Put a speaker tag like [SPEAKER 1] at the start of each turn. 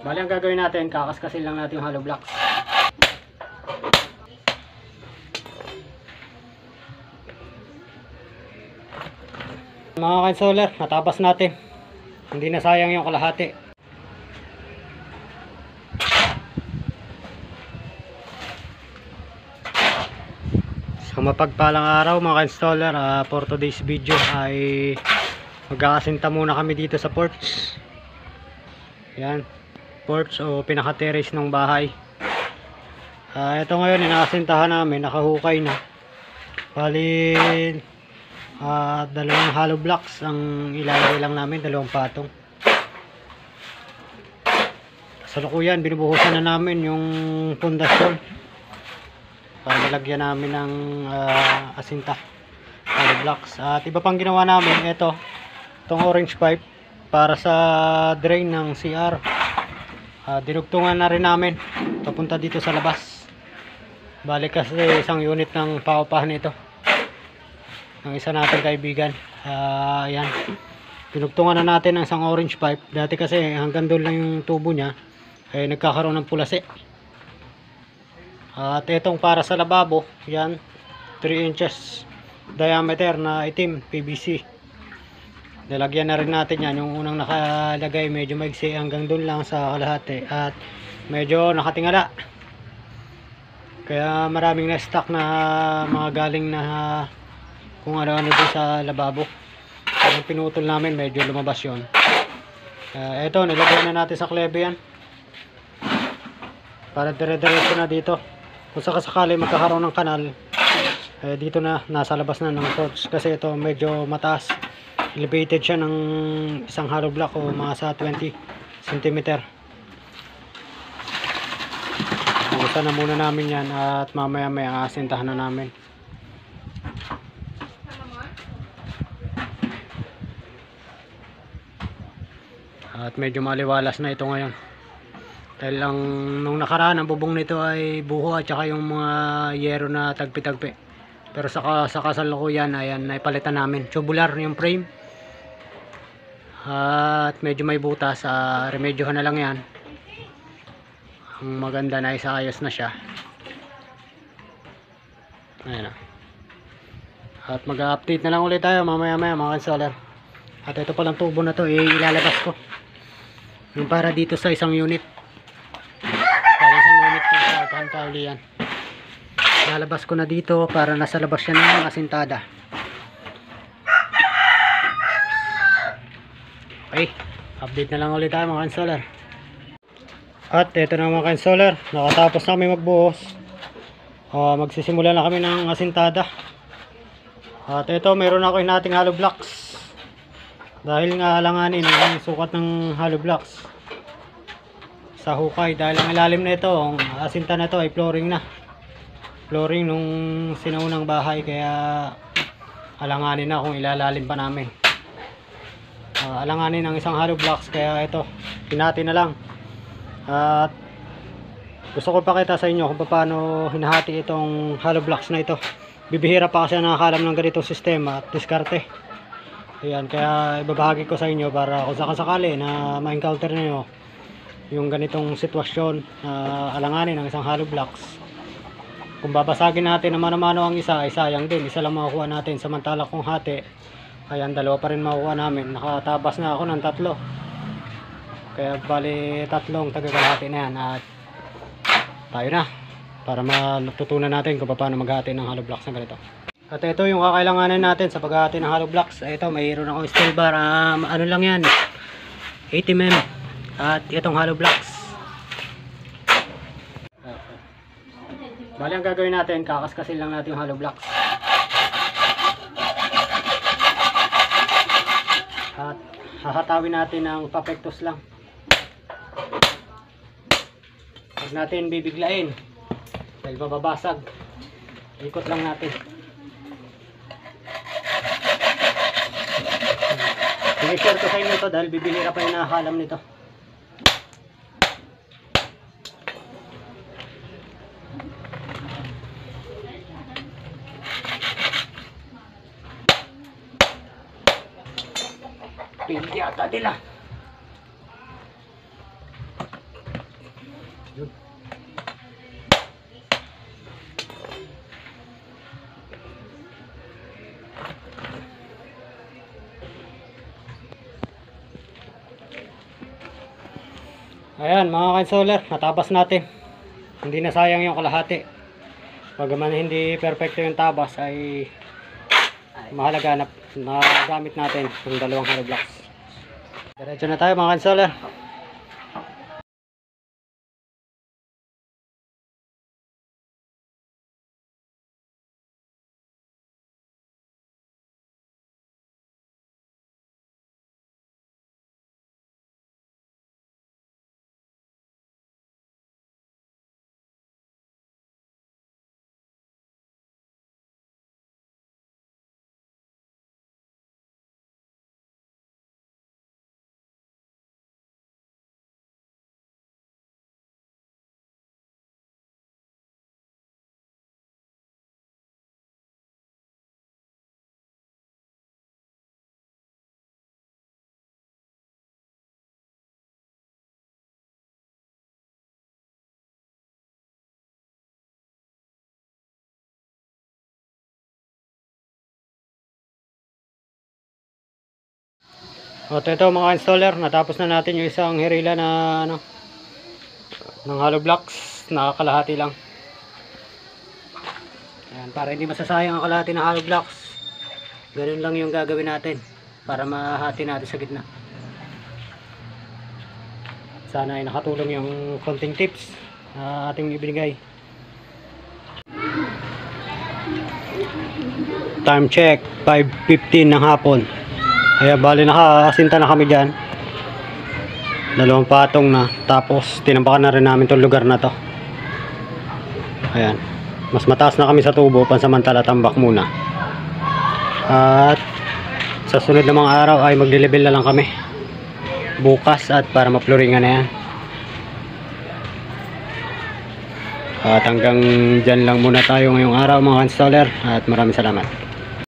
[SPEAKER 1] Bali ang gagawin natin, kakaskasin lang natin yung hollow blocks. Mga ka-installer, natapos natin. Hindi na sayang yung kalahati. So mapagpalang araw mga ka-installer, for today's video ay magkakasinta muna kami dito sa porch. Yan, porch o pinaka-terrace ng bahay. Ito ngayon inakasintahan namin, nakahukay na. Bali dalawang hollow blocks ang ilalagay lang namin, dalawang patong. Sa lukuyan binubuhusan na namin yung pundasyon para malagyan namin ng asinta, hollow blocks. At iba pang ginawa namin, itong orange pipe para sa drain ng CR. Dinugtungan na rin namin papunta dito sa labas. Balik kasi isang unit ng paupahan ito ng isa nating kaibigan. Ayan, pinugtungan na natin ang isang orange pipe. Dati kasi hanggang doon lang yung tubo niya, nagkakaroon ng pulasi. At itong para sa lababo, yan, 3 inches diameter na itim PVC. Nilagyan na rin natin yan. Yung unang nakalagay medyo maigsi, hanggang doon lang sa kalahati at medyo nakatingala, kaya maraming na-stock na mga galing na kung ano-ano din sa lababo. Ang pinutol namin medyo lumabas yun. Ito nilagay na natin sa klebe yan para dire-diretso na dito. Kung sakasakali magkakaroon ng kanal, dito na, nasa labas na ng porch. Kasi ito medyo mataas, elevated siya ng isang hollow block o mga sa 20 cm. Bukasan na muna namin yan at mamaya may asintahan na namin. At medyo maliwalas na ito ngayon dahil lang nung nakaraan ang bubong nito ay buho at saka yung mga yero na tagpi-tagpi. Pero sa kasalukuyan ayan, naipalitan namin. Tubular yung frame at medyo may butas. Remedyohan na lang yan. Ang maganda na isaayos na siya. Ayan na. At mag-update na lang ulit tayo mamaya mga installer. At ito palang tubo na to ilalabas ko, yung para dito sa isang unit. Para isang unit ko sa pantawli yan. Lalabas ko na dito para nasa labas siya ng asintada. Okay, update na lang ulit tayo mga installer. At ito na mga ka-installer, nakatapos na kami magbuhos. Magsisimula na kami ng asintada. At ito, meron ako hinating hollow blocks. Dahil nga alanganin ang sukat ng hollow blocks sa hukay. Dahil ang ilalim na ito, ang asinta na ito ay flooring na. Flooring nung sinaunang bahay, kaya alanganin na kung ilalalim pa namin. Alanganin ang isang hollow blocks, kaya ito, hinati na lang. At gusto ko pakita sa inyo kung paano hinahati itong hollow blocks na ito. Bibihira pa kasi nakakalam ng ganitong sistema at diskarte. Ayan, kaya ibabahagi ko sa inyo para kung sakasakali na ma-encounter niyo yung ganitong sitwasyon na alanganin ng isang hollow blocks. Kung babasagin natin na mano-mano ang isa, ay sayang din. Isa lang makukuha natin, samantala kung hati, ayan, dalawa pa rin makukuha namin. Nakatabas na ako ng 3. Kaya bali 3 tagakalahati na yan. At tayo na para matutunan natin kung paano maghati ng hollow blocks na ganito. At ito yung kakailanganan natin sa paghati ng hollow blocks. Ito, mayroon akong steel bar. Ano lang yan, 80mm. At itong hollow blocks. Bali ang gagawin natin, kakaskasin lang natin yung hollow blocks. At hahatawin natin ng papektos lang. Huwag natin bibiglain dahil mababasag. Ikot lang natin. I-share ko sa inyo ito dahil bibihira pa yung nakakalam nito. Pildi ata nila. Ayan mga ka-installer, natapos natin. Hindi na sayang yung kalahati. Bagaman hindi perfecto yung tabas ay mahalaga na magamit natin yung dalawang hollow blocks. Diretso na tayo mga ka-installer. At ito mga installer, natapos na natin yung isang hirila na ng hollow blocks, nakakalahati lang. Ayan, para hindi masasayang ang kalahati ng hollow blocks, ganun lang yung gagawin natin para mahati natin sa gitna. Sana ay nakatulong yung konting tips na ating ibinigay. Time check, 5:15 ng hapon. Kaya bali nakasinta na kami dyan. 2 patong na. Tapos tinambakan na rin namin itong lugar na to. Ayan. Mas mataas na kami sa tubo. Pansamantala tambak muna. At sa sunod na mga araw ay magle-level na lang kami. Bukas at para mapluringan na yan. At hanggang dyan lang muna tayo ngayong araw mga installer. At maraming salamat.